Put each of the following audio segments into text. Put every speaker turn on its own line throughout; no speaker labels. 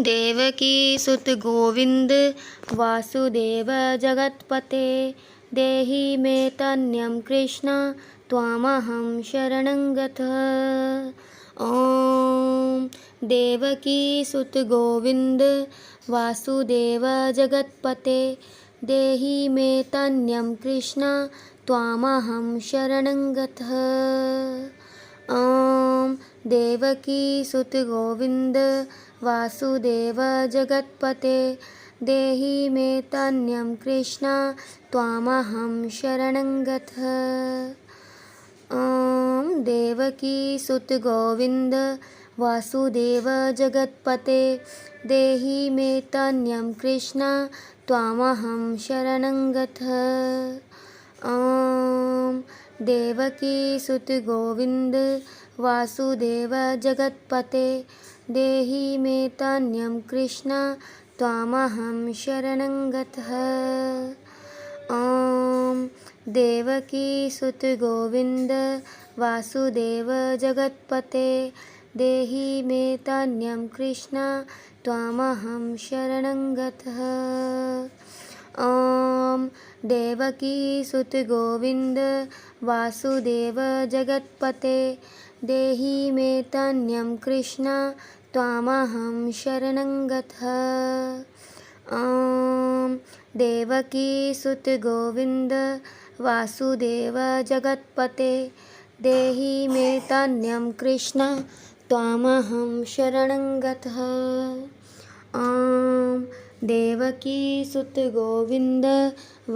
देवकी सुत गोविंद वासुदेव जगत्पते देहि मे तन्यं कृष्ण त्वामहं शरणं गतः। ॐ देवकी सुत गोविंद वासुदेव जगत्पते देहि मे तन्यं कृष्ण त्वामहं शरणं गतः। ॐ देवकी सुत गोविंद वासुदेव जगत्पते देहि मे तन्यं कृष्ण त्वामहं शरणं गतः। ॐ देवकी सुत गोविंद वासुदेव जगत्पते देहि मे तन्यं कृष्ण त्वामहं शरणं गतः। ॐ देवकी सुत गोविंद वासुदेव जगत्पते देहि मे तन्यं कृष्ण त्वामहं शरणं गतः। ॐ देवकी सुत गोविंद वासुदेव जगत्पते देहि मे तन्यं कृष्ण त्वामहं शरणं गतः। ॐ देवकी सुत गोविंद वासुदेव जगत्पते देहि मे तन्यं कृष्ण त्वामहं शरणं गतः। ॐ देवकी सुत गोविंद वासुदेव जगत्पते देहि मे तन्यं कृष्ण त्वामहं शरणं गतः। ॐ देवकी सुत गोविंद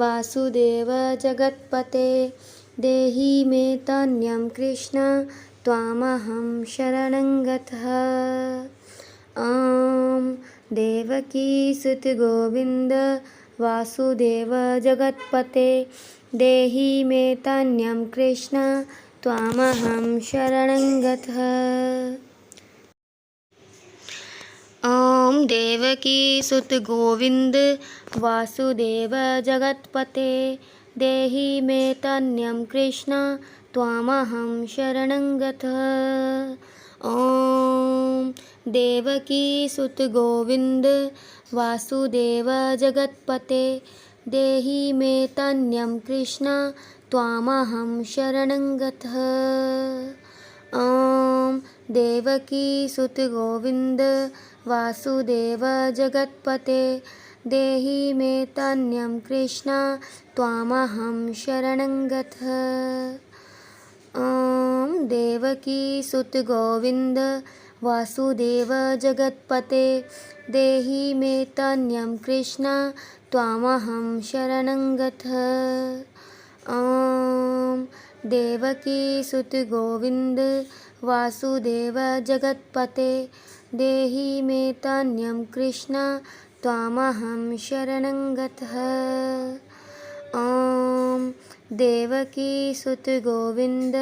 वासुदेव जगत्पते देहि मे तन्यं कृष्ण त्वामहं शरणं गतः। ॐ देवकी सुत गोविंद वासुदेव जगत्पते देहि मे तन्यं कृष्ण त्वामहं शरणं गतः। ॐ देवकी सुत गोविंद वासुदेव जगत्पते देहि मे तन्यं कृष्ण त्वामहं शरणं गतः। ॐ देवकी सुत गोविंद वासुदेव जगत्पते देहि मे तन्यं कृष्ण त्वामहं शरणं गतः। ॐ देवकी सुत गोविंद वासुदेव जगत्पते देहि मे तन्यं कृष्ण त्वामहं शरणं गतः। ॐ देवकी सुत गोविंद वासुदेव जगत्पते देहि मे तन्यं कृष्ण त्वामहं शरणं गतः। ॐ देवकी सुत गोविंद वासुदेव जगत्पते देहि मे तन्यं कृष्ण त्वामहं शरणं गतः। ॐ देवकी सुत गोविंद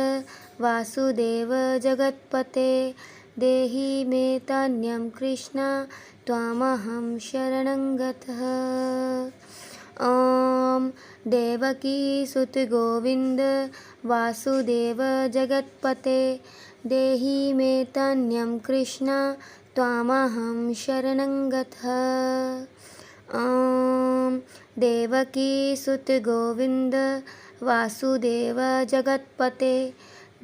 वासुदेव जगत्पते देहि मे तन्यं कृष्ण त्वामहं शरणं गतः। ॐ देवकी सुत गोविंद वासुदेव जगत्पते देहि मे तन्यं कृष्ण त्वामहं शरणं गतः। ॐ देवकी सुत गोविंद वासुदेव जगत्पते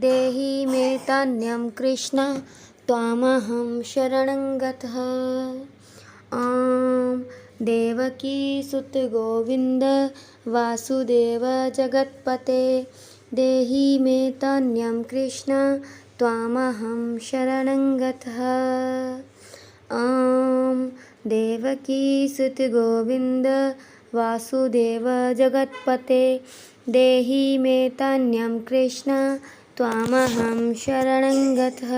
देहि मे तन्यं कृष्ण त्वामहं शरणं गतः। ॐ देवकी सुत गोविंद वासुदेव जगत्पते देहि मे तन्यं कृष्ण त्वामहं शरणं गतः। ॐ देवकी सुत गोविंद वासुदेव जगत्पते देहि मे तन्यं कृष्ण त्वामहं शरणं गतः।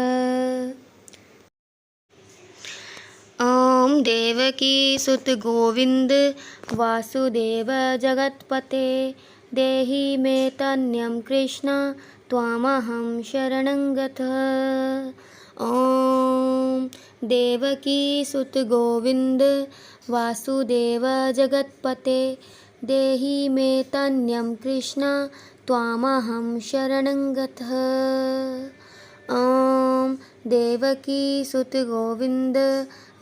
ॐ देवकी सुत गोविंद वासुदेव जगत्पते देहि मे तन्यं कृष्ण त्वामहं शरणं गतः। ॐ देवकी सुत गोविंद वासुदेव जगत्पते देहि मे तन्यं कृष्ण त्वामहं शरणं गतः। ॐ देवकी सुत गोविंद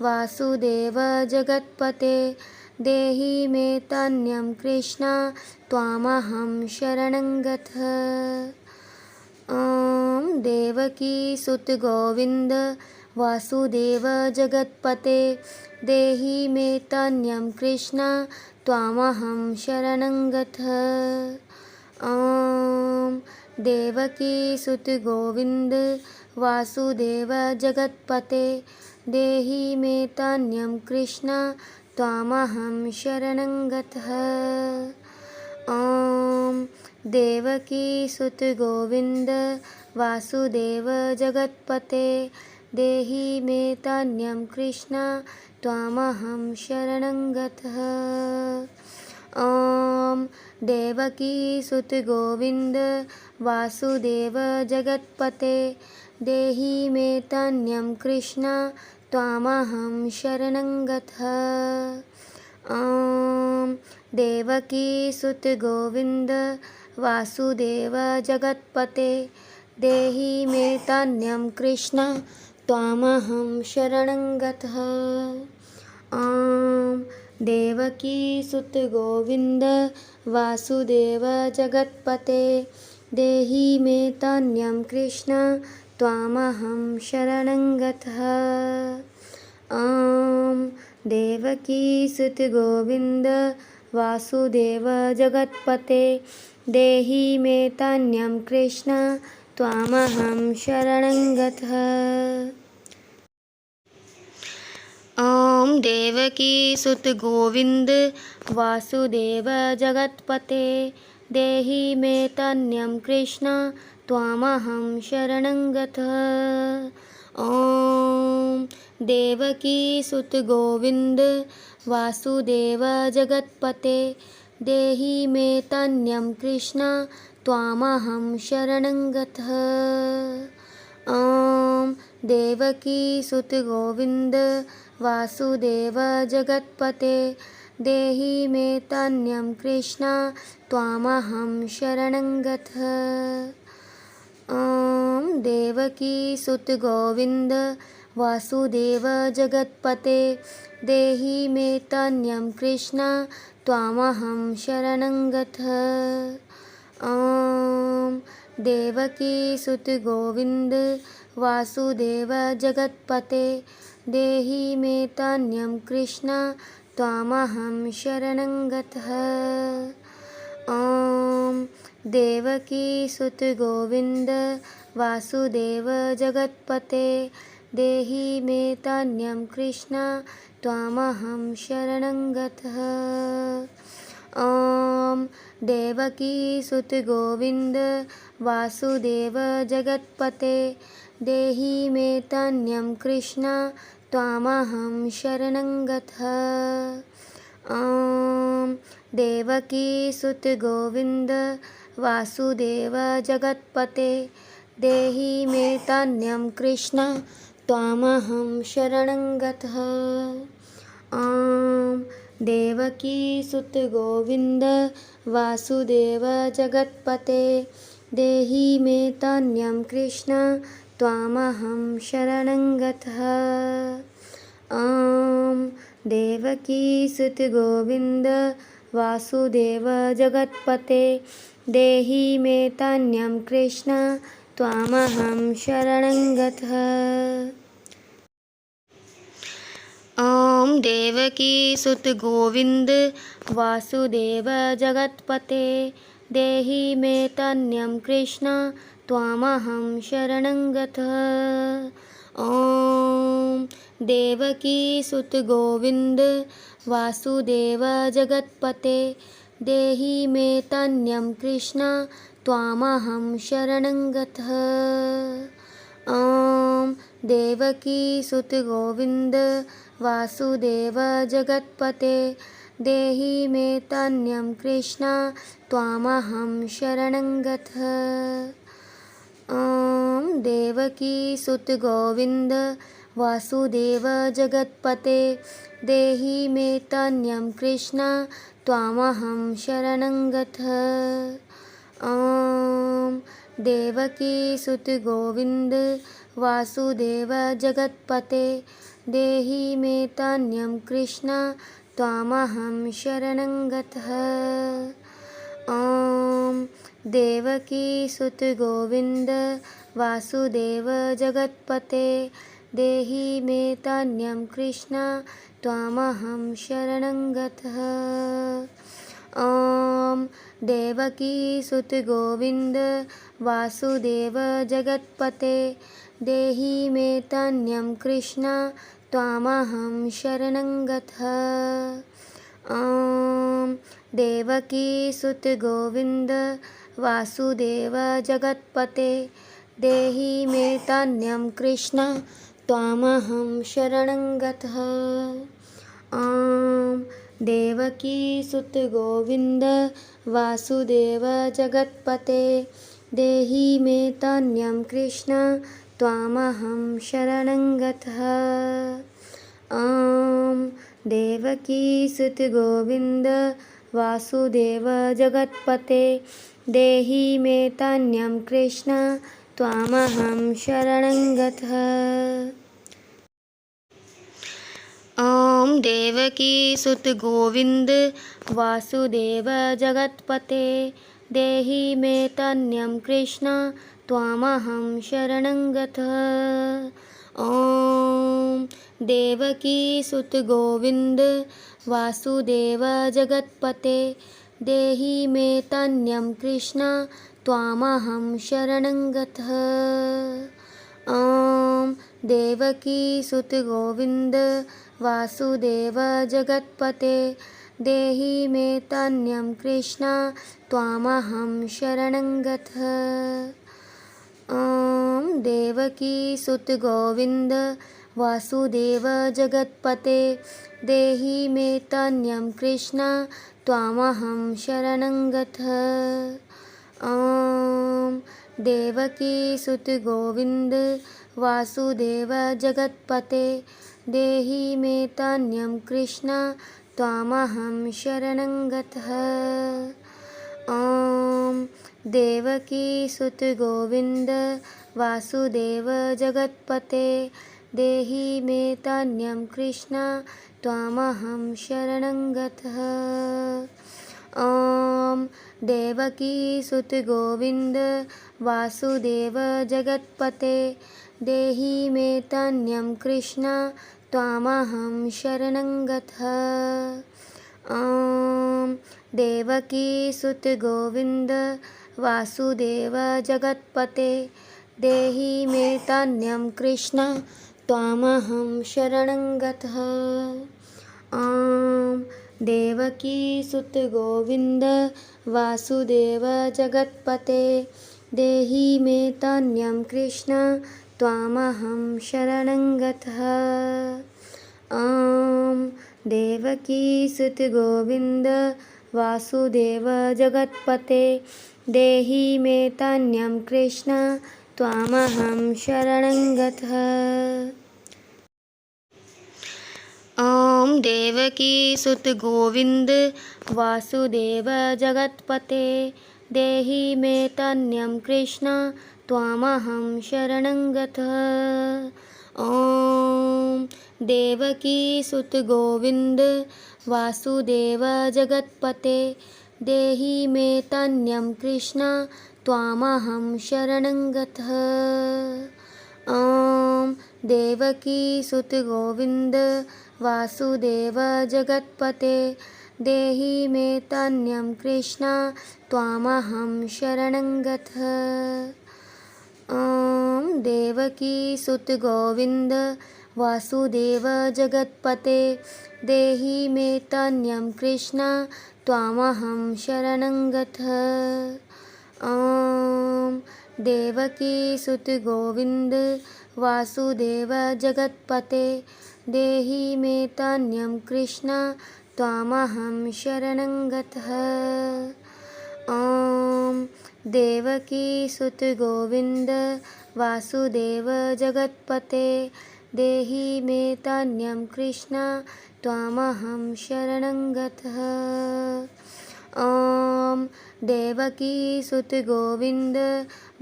वासुदेव जगत्पते देहि मे तन्यं कृष्ण त्वामहं शरणं गतः। ॐ देवकी सुत गोविंद वासुदेव जगत्पते देहि मे तन्यं कृष्ण त्वामहं शरणं गतः। ॐ देवकी सुत गोविंद वासुदेव जगत्पते देहि मे तन्यं कृष्ण त्वामहं शरणं गतः। ॐ देवकी सुत गोविंद वासुदेव जगत्पते देहि मे तन्यं कृष्ण त्वामहं शरणं गतः। ॐ देवकी सुत गोविंद वासुदेव जगत्पते देहि मे तन्यं कृष्ण त्वामहं शरणं गतः। ॐ देवकी सुत गोविंद वासुदेव जगत्पते देहि मे तन्यं कृष्ण त्वामहं शरणं गतः। ॐ देवकी सुत गोविंद वासुदेव जगत्पते देहि मे तन्यं कृष्ण त्वामहं शरणं गतः। ॐ देवकी सुत गोविंद वासुदेव जगत्पते देहि मे तन्यं कृष्ण त्वामहं शरणं गतः। ॐ देवकी सुत गोविंद वासुदेव जगत्पते देहि मे तन्यं कृष्ण त्वामहं शरणं गतः। ॐ देवकी सुत गोविंद वासुदेव जगत्पते देहि मे तन्यं कृष्ण त्वामहं शरणं गतः। ॐ देवकी सुत गोविंद वासुदेव जगत्पते देहि मे तन्यं कृष्ण त्वामहं शरणं गतः। ॐ देवकी सुत गोविंद वासुदेव जगत्पते देहि मे तन्यं कृष्ण त्वामहं शरणं गतः। ॐ देवकी सुत गोविंद वासुदेव जगत्पते देहि मे तन्यं कृष्ण त्वामहं शरणं गतः। ॐ देवकी सुत गोविंद वासुदेव जगत्पते देहि मे तन्यं कृष्ण त्वामहं शरणं गतः। ॐ देवकी सुत गोविंद वासुदेव जगत्पते देहि मे तन्यं कृष्ण त्वामहं शरणं गतः। ॐ देवकी सुत गोविंद वासुदेव जगत्पते देहि मे तन्यं कृष्ण त्वामहं शरणं गतः। ॐ देवकी सुत गोविंद वासुदेव जगत्पते देहि मे तन्यं कृष्ण त्वामहं शरणं गतः। ॐ देवकी सुत गोविंद वासुदेव जगत्पते देहि मे तन्यं कृष्ण त्वामहं शरणं गतः। ॐ देवकी सुत गोविंद वासुदेव जगत्पते देहि मे तन्यं कृष्ण त्वामहं शरणं गतः। ॐ देवकी सुत गोविंद वासुदेव जगत्पते देहि मे तन्यं कृष्ण त्वामहं शरणं गतः। ॐ देवकी सुत गोविंद वासुदेव जगत्पते देहि मे तन्यं कृष्ण त्वामहं शरणं गतः। ॐ देवकी सुत गोविंद वासुदेव जगत्पते देहि मे तन्यं कृष्ण त्वामहं शरणं गतः। ॐ देवकी सुत गोविंद वासुदेव जगत्पते देहि मे तान्यं कृष्ण त्वामहं शरणं गतः। ॐ देवकी सुत गोविंद वासुदेव जगत्पते देहि मे तान्यं कृष्ण त्वामहं शरणं गतः। ॐ देवकी सुत गोविंद वासुदेव जगत्पते देहि मे तान्यं कृष्ण त्वामहं शरणं गतः। ॐ देवकी सुत गोविंद वासुदेव जगत्पते देहि मे तान्यं कृष्ण त्वामहं शरणं गतः। ॐ देवकी सुत गोविंद वासुदेव जगत्पते देहि मे तान्यं कृष्ण त्वामहं शरणं गतः। ॐ देवकी सुत गोविंद वासुदेव जगत्पते देहि मे तान्यं कृष्ण त्वामहं शरणं गतः। ॐ देवकी सुत गोविंद वासुदेव जगत्पते देहि मे तान्यं कृष्ण त्वामहं शरणं गतः। ॐ देवकी सुत गोविंद वासुदेव जगत्पते देहि मे तान्यं कृष्ण त्वामहं शरणं गतः। ॐ देवकी सुत गोविंद वासुदेव जगत्पते देहि मे तान्यं कृष्ण त्वामहं शरणं गतः। ॐ देवकी सुत गोविंद वासुदेव जगत्पते देहि मे तान्यं कृष्ण त्वामहं शरणं गतः। ॐ देवकी सुत गोविंद वासुदेव जगत्पते देहि मे तान्यं कृष्ण त्वामहं शरणं गतः। ॐ देवकी सुत गोविंद वासुदेव जगत्पते देहि मे तान्यं कृष्ण त्वामहं शरणं गतः। ॐ देवकी सुत गोविंद वासुदेव जगत्पते देहि मे तान्यं कृष्ण त्वामहं शरणं गतः। ॐ देवकी सुत गोविंद वासुदेव जगत्पते देहि मे तान्यं कृष्ण त्वामहं शरणं गतः। ॐ देवकी सुत गोविंद वासुदेव जगत्पते देहि मे तान्यं कृष्ण त्वामहं शरणं गतः। ॐ देवकी सुत गोविंद वासुदेव जगत्पते देहि मे तान्यं कृष्ण त्वामहं शरणं गतः। ॐ देवकी सुत गोविंद वासुदेव जगत्पते देहि मे तान्यं कृष्ण त्वामहं शरणं गतः। ॐ देवकी सुत गोविंद वासुदेव जगत्पते देहि मे तान्यं कृष्ण त्वामहं शरणं गतः। ॐ देवकी सुत गोविंद वासुदेव जगत्पते देहि मे तान्यं कृष्ण त्वामहं शरणं गतः। ॐ देवकी सुत गोविंद वासुदेव जगत्पते देहि मे तान्यं कृष्ण त्वामहं शरणं गतः। ॐ देवकी सुत गोविंद वासुदेव जगत्पते देहि मे तान्यं कृष्ण त्वामहं शरणं गतः। ॐ देवकी सुत गोविंद वासुदेव जगत्पते देहि मे तान्यं कृष्ण त्वामहं शरणं गतः। ॐ देवकीसुत गोविन्द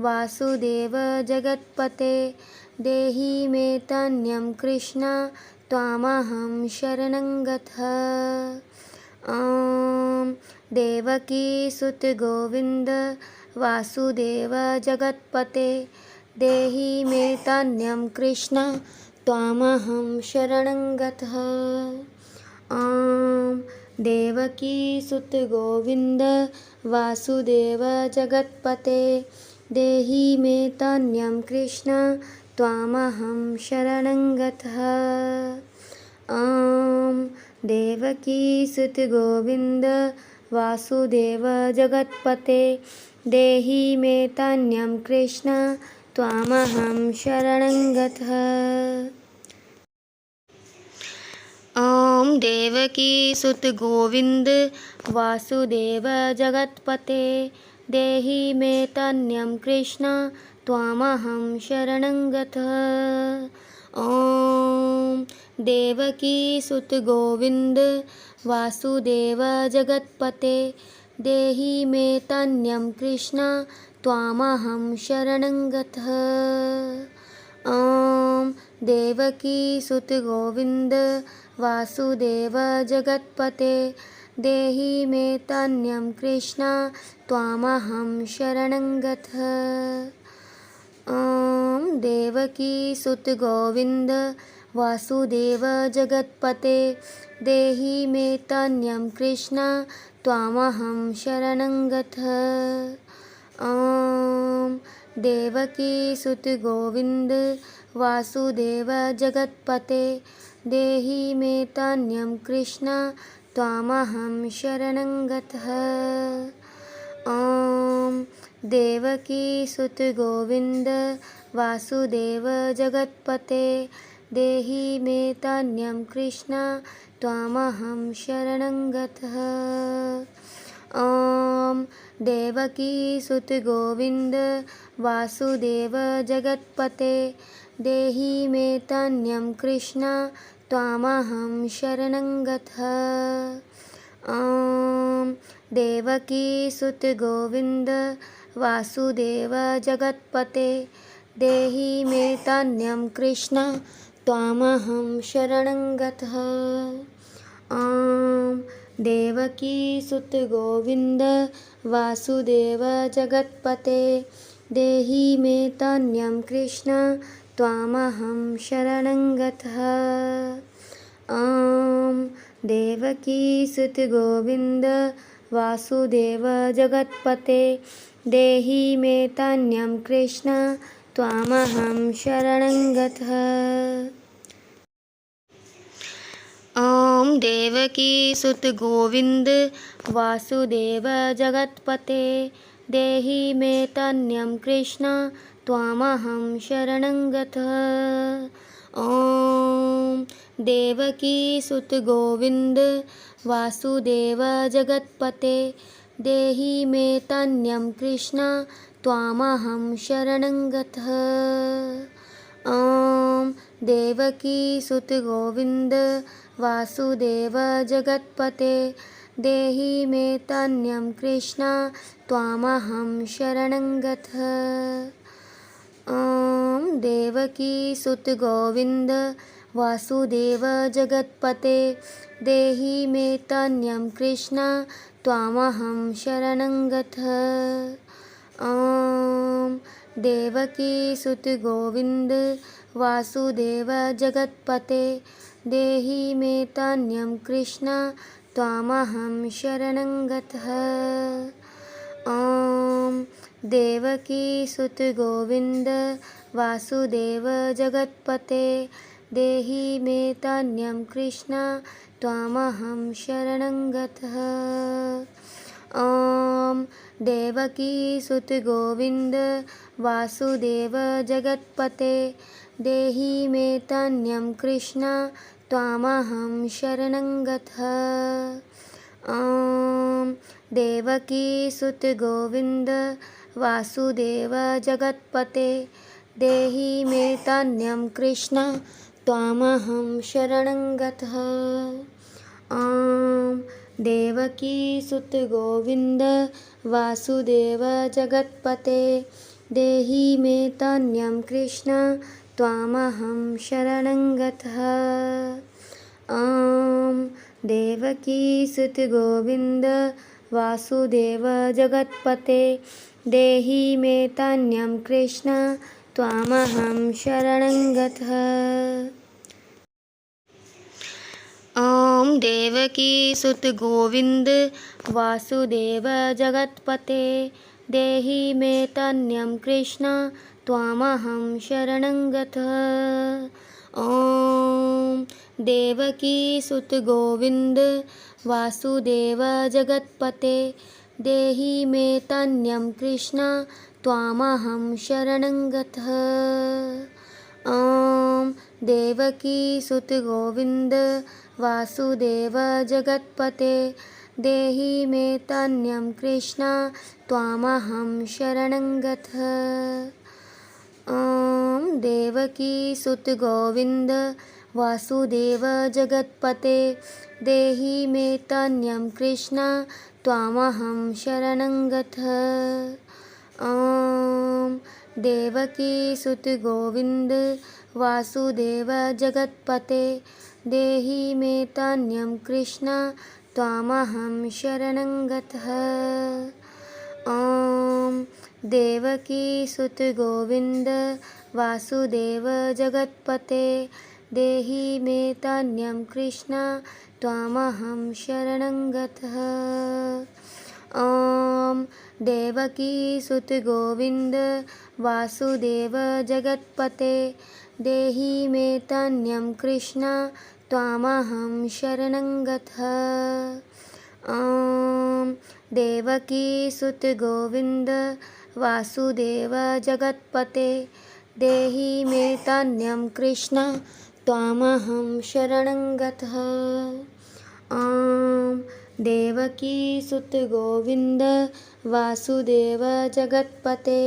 वासुदेव जगत्पते देहि मे तन्यं कृष्ण त्वामहं शरणं गतः। ॐ देवकीसुत गोविन्द वासुदेव जगत्पते देहि मे तन्यं कृष्ण त्वामहं शरणं गतः। ॐ देवकीसुत गोविन्द वासुदेव जगत्पते देहि मे तन्यं कृष्ण त्वामहं शरणं गतः। ॐ देवकीसुत गोविन्द वासुदेव जगत्पते देहि मे तन्यं कृष्ण त्वामहं शरणं गतः। ॐ देवकीसुत गोविन्द वासुदेव जगत्पते देहि मे तन्यं कृष्ण त्वामहं शरणं गतः। ॐ देवकीसुत गोविन्द वासुदेव जगत्पते देहि मे तन्यं कृष्ण त्वामहं शरणं गतः। ॐ देवकीसुत गोविन्द वासुदेव जगत्पते देहि मे तन्यं कृष्ण त्वामहं शरणं गतः। ॐ देवकीसुत गोविन्द वासुदेव जगत्पते देहि मे तन्यं कृष्ण त्वामहं शरणं गतः। ॐ देवकीसुत गोविन्द वासुदेव जगत्पते देहि मे तन्यं कृष्ण त्वामहं शरणं गतः। ॐ देवकीसुत गोविन्द वासुदेव जगत्पते देहि मे तन्यं कृष्ण त्वामहं शरणं गतः। ॐ देवकीसुत गोविन्द वासुदेव जगत्पते देहि मे तन्यं कृष्ण त्वामहं शरणं गतः। ॐ देवकीसुत गोविन्द वासुदेव जगत्पते देहि मे तन्यं कृष्ण त्वामहं शरणं गतः। ॐ देवकीसुत गोविन्द वासुदेव जगत्पते देहि मे तन्यं कृष्ण त्वामहं शरणं गतः। ॐ देवकीसुत गोविन्द वासुदेव जगत्पते देहि मे तन्यं कृष्ण त्वामहं शरणं गतः। ॐ देवकीसुत गोविन्द वासुदेव जगत्पते देहि मे तन्यं कृष्ण त्वामहं शरणं गतः। ॐ देवकीसुत गोविन्द वासुदेव जगत्पते देहि मे तन्यं कृष्ण त्वामहं शरणं गतः। ॐ देवकीसुत गोविन्द वासुदेव जगत्पते देहि मे तन्यं कृष्ण त्वामहं शरणं गतः। ॐ देवकीसुत गोविन्द वासुदेव जगत्पते देहि मे तन्यं कृष्ण त्वामहं शरणं गतः। ॐ देवकीसुत गोविन्द वासुदेव जगत्पते देहि मे तन्यं कृष्ण त्वामहं शरणं गतः। ॐ देवकीसुत गोविन्द वासुदेव जगत्पते देहि मे तन्यं कृष्ण त्वामहं शरणं गतः। ॐ देवकीसुत गोविन्द वासुदेव जगत्पते देहि मे तन्यं कृष्ण त्वामहं शरणं गतः। ॐ देवकीसुत गोविन्द वासुदेव जगत्पते देहि मे तन्यं कृष्ण त्वामहं शरणं गतः। ॐ देवकी सुत गोविंद वासुदेव जगत्पते देहि मे तन्यं कृष्ण त्वामहं शरणं गतः। देवकी सुत गोविंद वासुदेव जगत्पते देहि मे तन्यं कृष्ण त्वामहं शरणं गतः। देवकी सुत गोविंद वासुदेव जगत्पते देहि मे तन्यं कृष्ण त्वामहं शरणं गतः। देवकी सुत गोविंद वासुदेव जगत्पते देहि मे तन्यं कृष्ण त्वामहं शरणं गतः। देवकी सुत गोविंद वासुदेव जगत्पते देहि मे तन्यं कृष्ण त्वामहं शरणं गतः। देवकी सुत गोविंद वासुदेव जगत्पते देहि मे तन्यं कृष्ण त्वामहं शरणं गतः। देवकी सुत गोविंद वासुदेव जगत्पते देहि मे तन्यं कृष्ण त्वामहं शरणं गतः। देवकी सुत गोविंद वासुदेव जगत्पते देहि मे तन्यं कृष्ण त्वामहं शरणं गतः। देवकी सुत गोविंद वासुदेव जगत्पते देहि मे तन्यं कृष्ण त्वामहं शरणं गतः। देवकी सुत गोविंद वासुदेव जगत्पते देहि मे तन्यं कृष्ण त्वामहं शरणं गतः। देवकी सुत गोविंद वासुदेव जगत्पते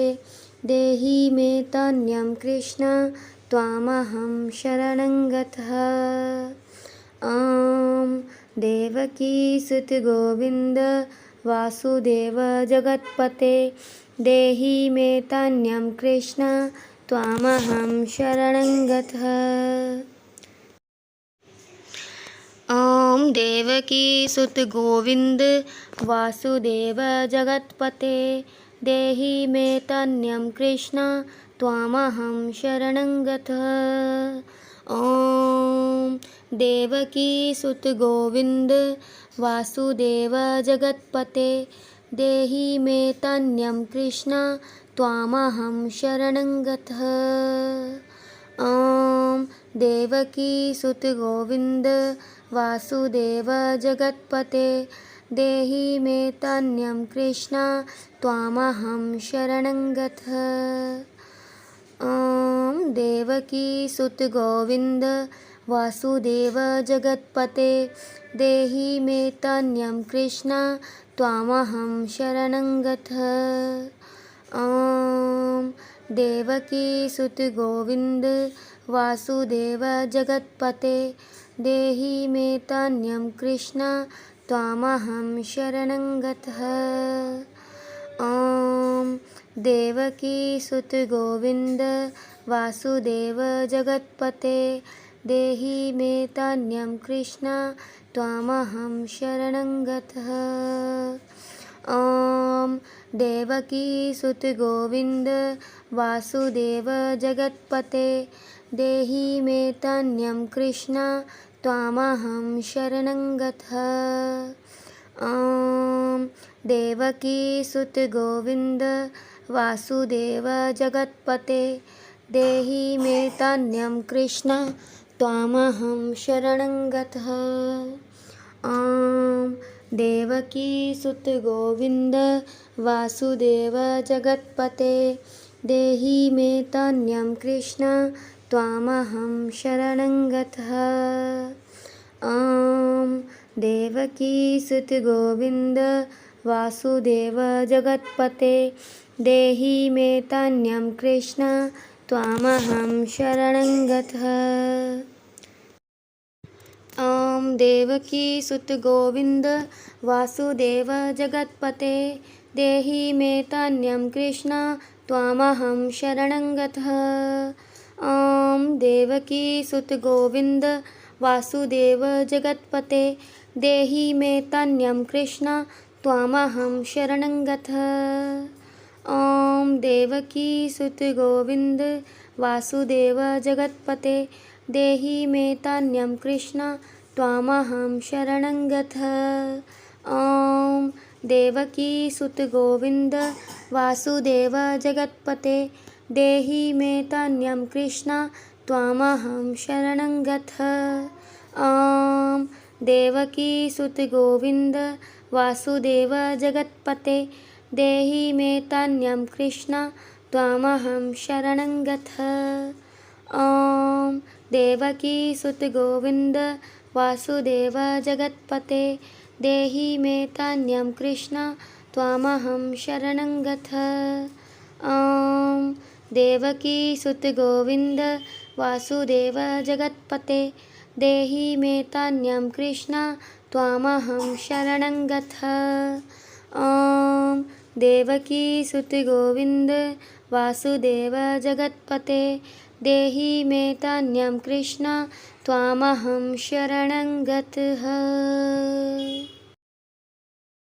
देहि मे तन्यं कृष्ण त्वामहं शरणं गतः। देवकी सुत गोविंद वासुदेव जगत्पते देहि मे तन्यं कृष्ण त्वामहं शरणं गतः। देवकी सुत गोविंद वासुदेव जगत्पते देहि मे तन्यं कृष्ण त्वामहं शरणं गतः। देवकी सुत गोविंद वासुदेव जगत्पते देहि मे तन्यं कृष्ण त्वामहं शरणं गतः। देवकी सुत गोविंद वासुदेव जगत्पते देहि मे तन्यं कृष्ण त्वामहं शरणं गतः। देवकी सुत गोविंद वासुदेव जगत्पते देहि मे तन्यं कृष्ण त्वामहं शरणं गतः। देवकी सुत गोविंद वासुदेव जगत्पते देहि मे तन्यं कृष्ण त्वामहं शरणं गतः। देवकी सुत गोविंद वासुदेव जगत्पते देहि मे तन्यं कृष्ण त्वामहं शरणं गतः। देवकी सुत गोविंद वासुदेव जगत्पते देहि मे तन्यं कृष्ण त्वामहं शरणं गतः। देवकी सुत गोविंद वासुदेव जगत्पते देहि मे तन्यं कृष्ण त्वामहं शरणं गतः। देवकी सुत गोविंद वासुदेव जगत्पते देहि मे तन्यं कृष्ण त्वामहं शरणं गतः। देवकी सुत गोविंद वासुदेव जगत्पते देहि मे तन्यं कृष्ण त्वामहं शरणं गतः। देवकी सुत गोविंद वासुदेव जगत्पते देहि मे तान्यं कृष्ण त्वामहं शरणं गतः। ॐ देवकी सुत गोविंद वासुदेव जगत्पते देहि मे तान्यं कृष्ण त्वामहं शरणं गतः। ॐ देवकी सुत गोविंद वासुदेव जगत्पते देहि मे तान्यं कृष्ण त्वामहं शरणं गतः। ॐ देवकी सुत गोविंद वासुदेव जगत्पते देहि मे तान्यं कृष्ण त्वामहं शरणं गतः। ॐ देवकी सुत गोविंद वासुदेव जगत्पते देहि मे तान्यं कृष्ण त्वामहं शरणं गतः। ॐ देवकी सुत गोविंद वासुदेव जगत्पते देहि मे तान्यं कृष्ण त्वामहं शरणं गतः। ॐ देवकी सुत गोविंद वासुदेव जगत्पते देहि मे तान्यं कृष्ण त्वामहं शरणं गतः। ॐ देवकी सुत गोविंद वासुदेव जगत्पते देहि मे तान्यं कृष्ण त्वामहं शरणं गतः।